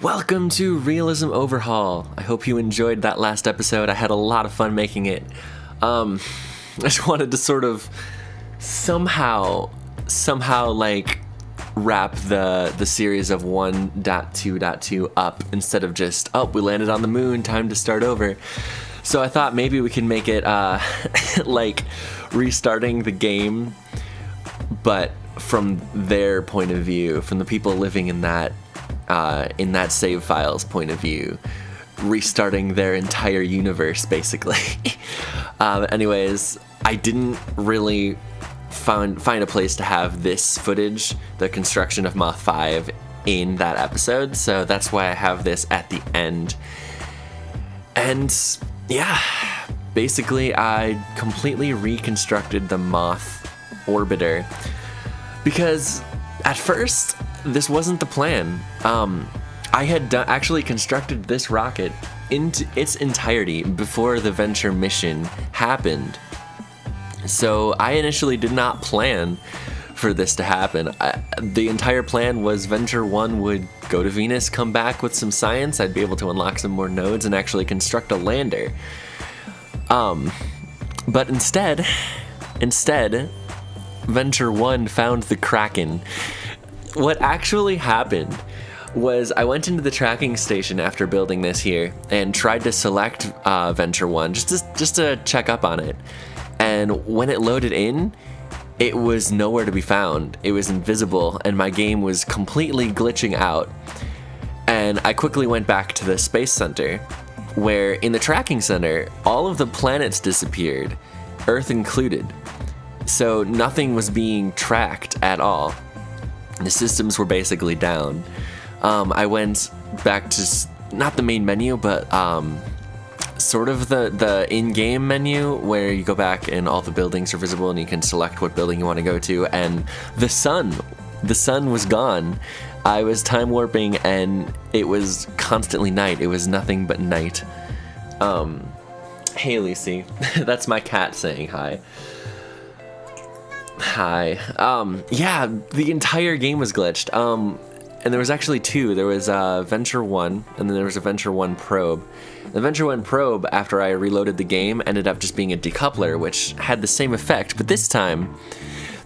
Welcome to Realism Overhaul. I hope you enjoyed that last episode. I had a lot of fun making it. I just wanted to sort of somehow like wrap the series of 1.2.2 up instead of just, oh, we landed on the moon, time to start over. So I thought maybe we can make it like restarting the game, but from their point of view, from the people living in that save file's point of view, restarting their entire universe, basically. Anyways, I didn't really find a place to have this footage, the construction of MOTH V, in that episode, so that's why I have this at the end. And yeah, basically I completely reconstructed the MOTH orbiter, because at first this wasn't the plan. I had actually constructed this rocket into its entirety before the Venture mission happened. So I initially did not plan for this to happen. The entire plan was Venture 1 would go to Venus, come back with some science, I'd be able to unlock some more nodes and actually construct a lander. But instead, Venture 1 found the Kraken. What actually happened was I went into the tracking station after building this here and tried to select Venture 1 just to check up on it. And when it loaded in, it was nowhere to be found. It was invisible and my game was completely glitching out. And I quickly went back to the Space Center, where in the tracking center, all of the planets disappeared, Earth included. So nothing was being tracked at all. The systems were basically down. I went back to not the main menu, but sort of the in-game menu, where you go back and all the buildings are visible and you can select what building you want to go to, and the sun was gone. I was time warping and it was constantly night. It was nothing but night. Hey Lucy, that's my cat saying hi. Hi. Yeah, the entire game was glitched. And there was actually two. There was Venture 1, and then there was a Venture 1 probe. The Venture 1 probe, after I reloaded the game, ended up just being a decoupler, which had the same effect. But this time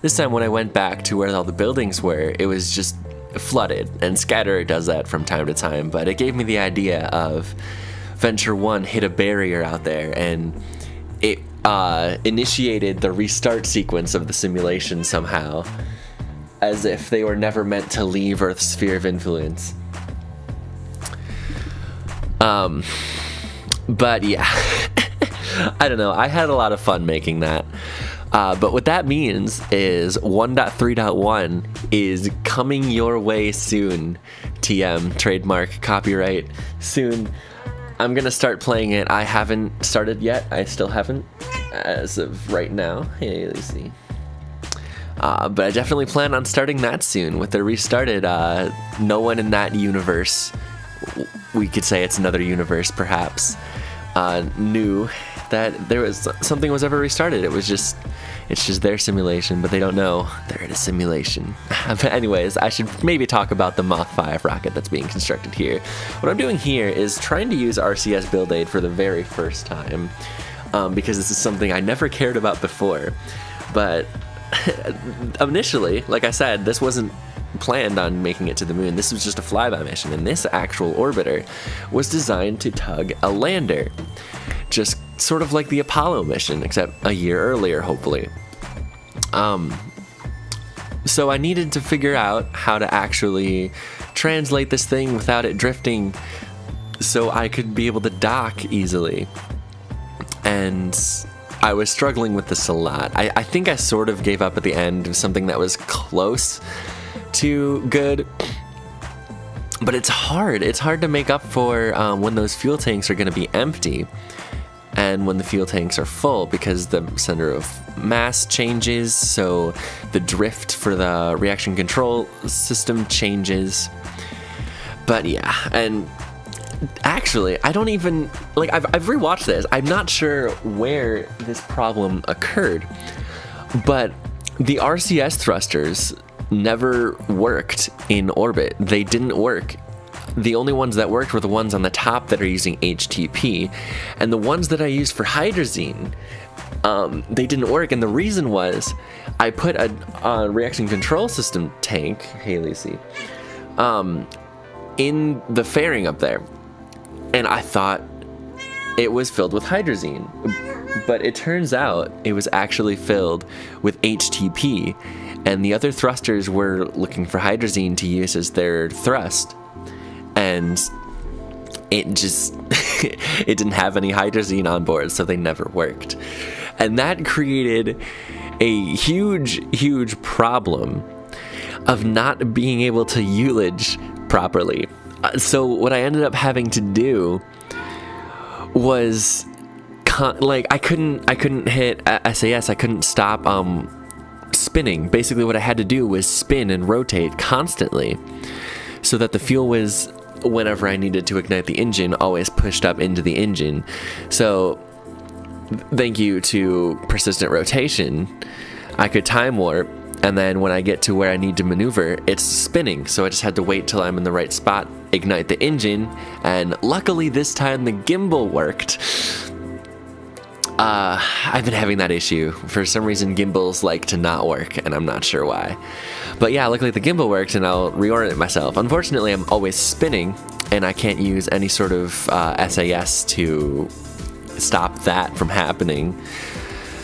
when I went back to where all the buildings were, it was just flooded. And Scatterer does that from time to time, but it gave me the idea of Venture 1 hit a barrier out there, and it initiated the restart sequence of the simulation somehow, as if they were never meant to leave Earth's sphere of influence. But yeah, I don't know, I had a lot of fun making that. But what that means is 1.3.1 is coming your way soon. TM, trademark, copyright, soon. I'm gonna start playing it. I haven't started yet. I still haven't, as of right now. Hey, Lucy. But I definitely plan on starting that soon with the restarted. No one in that universe, we could say it's another universe perhaps, knew that there was something was ever restarted. It's just their simulation, but they don't know they're in a simulation. But anyways, I should maybe talk about the MOTH V rocket that's being constructed here. What I'm doing here is trying to use RCS Build Aid for the very first time, because this is something I never cared about before. But initially, like I said, this wasn't planned on making it to the moon. This was just a flyby mission, and this actual orbiter was designed to tug a lander, just sort of like the Apollo mission, except a year earlier, hopefully. So I needed to figure out how to actually translate this thing without it drifting, so I could be able to dock easily. And I was struggling with this a lot. I think I sort of gave up at the end of something that was close to good, but it's hard. It's hard to make up for when those fuel tanks are going to be empty and when the fuel tanks are full, because the center of mass changes, so the drift for the reaction control system changes. But yeah, and actually, I don't even, like, I've rewatched this. I'm not sure where this problem occurred, but the RCS thrusters never worked in orbit. They didn't work the only ones that worked were the ones on the top that are using HTP, and the ones that I used for hydrazine, they didn't work. And the reason was I put a reaction control system tank, hey Lucy, in the fairing up there, and I thought it was filled with hydrazine, but it turns out it was actually filled with HTP, and the other thrusters were looking for hydrazine to use as their thrust, and it just it didn't have any hydrazine on board, so they never worked. And that created a huge problem of not being able to ullage properly. So what I ended up having to do was I couldn't hit SAS. I couldn't stop spinning. Basically what I had to do was spin and rotate constantly so that the fuel was, whenever I needed to ignite the engine, always pushed up into the engine. So thank you to persistent rotation, I could time warp, and then when I get to where I need to maneuver, it's spinning. So I just had to wait till I'm in the right spot, ignite the engine, and luckily this time the gimbal worked. I've been having that issue. For some reason, gimbals like to not work, and I'm not sure why. But yeah, luckily the gimbal worked, and I'll reorient myself. Unfortunately, I'm always spinning, and I can't use any sort of SAS to stop that from happening.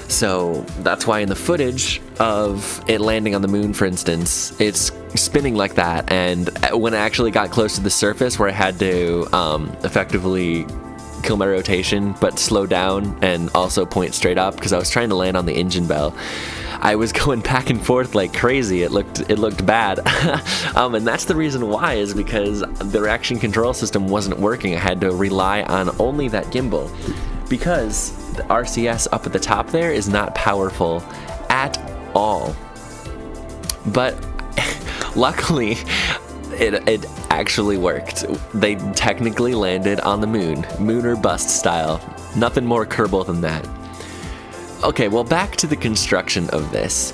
So that's why in the footage of it landing on the moon, for instance, it's spinning like that. And when I actually got close to the surface, where I had to effectively kill my rotation but slow down and also point straight up because I was trying to land on the engine bell, I was going back and forth like crazy. It looked bad. And that's the reason why, is because the reaction control system wasn't working. I had to rely on only that gimbal, because the RCS up at the top there is not powerful at all. But luckily it actually worked. They technically landed on the moon or bust style. Nothing more Kerbal than that. Okay, well, back to the construction of this.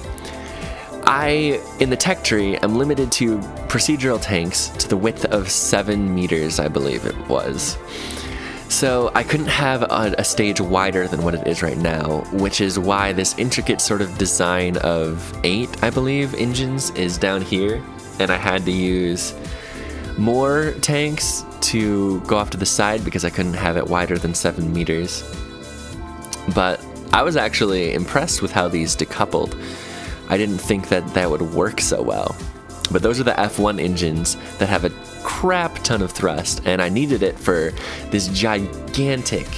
In the tech tree, I'm limited to procedural tanks to the width of 7 meters, I believe it was. So I couldn't have a stage wider than what it is right now, which is why this intricate sort of design of 8, I believe, engines is down here, and I had to use more tanks to go off to the side because I couldn't have it wider than 7 meters. But I was actually impressed with how these decoupled. I didn't think that would work so well. But those are the F1 engines that have a crap ton of thrust, and I needed it for this gigantic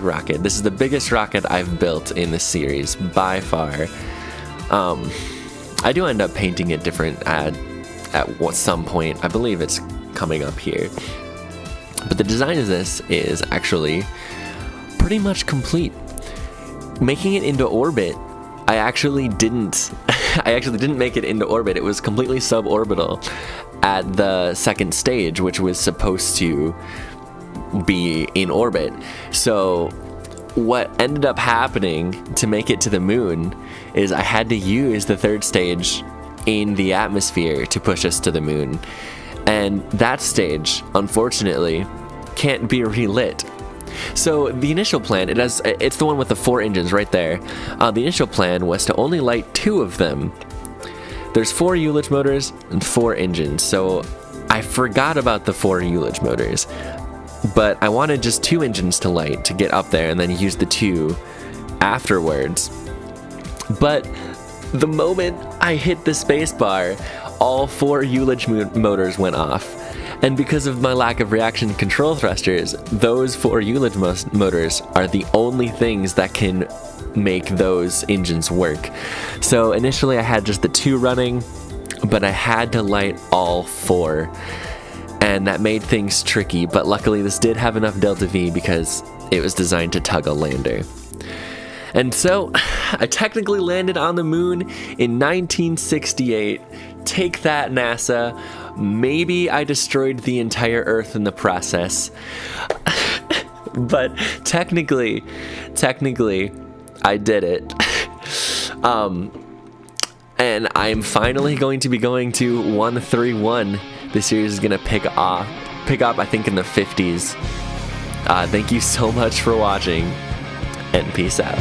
rocket. This is the biggest rocket I've built in this series by far. I do end up painting it different at some point. I believe it's coming up here. But the design of this is actually pretty much complete. Making it into orbit, I actually didn't make it into orbit. It was completely suborbital at the second stage, which was supposed to be in orbit. So what ended up happening to make it to the moon is I had to use the third stage in the atmosphere to push us to the moon. And that stage, unfortunately, can't be relit. So the initial plan, it's the one with the 4 engines right there. The initial plan was to only light 2 of them. There's 4 ullage motors and 4 engines, so I forgot about the 4 ullage motors. But I wanted just 2 engines to light to get up there and then use the 2 afterwards. But the moment I hit the spacebar, all 4 ullage motors went off. And because of my lack of reaction control thrusters, those 4 ullage motors are the only things that can make those engines work. So initially I had just the 2 running, but I had to light all 4. And that made things tricky, but luckily this did have enough delta V because it was designed to tug a lander. And so I technically landed on the moon in 1968. Take that, NASA. Maybe I destroyed the entire Earth in the process. But technically, I did it. And I'm finally going to be going to 131 this series is gonna pick up, I think, in the 50s. Thank you so much for watching, and peace out.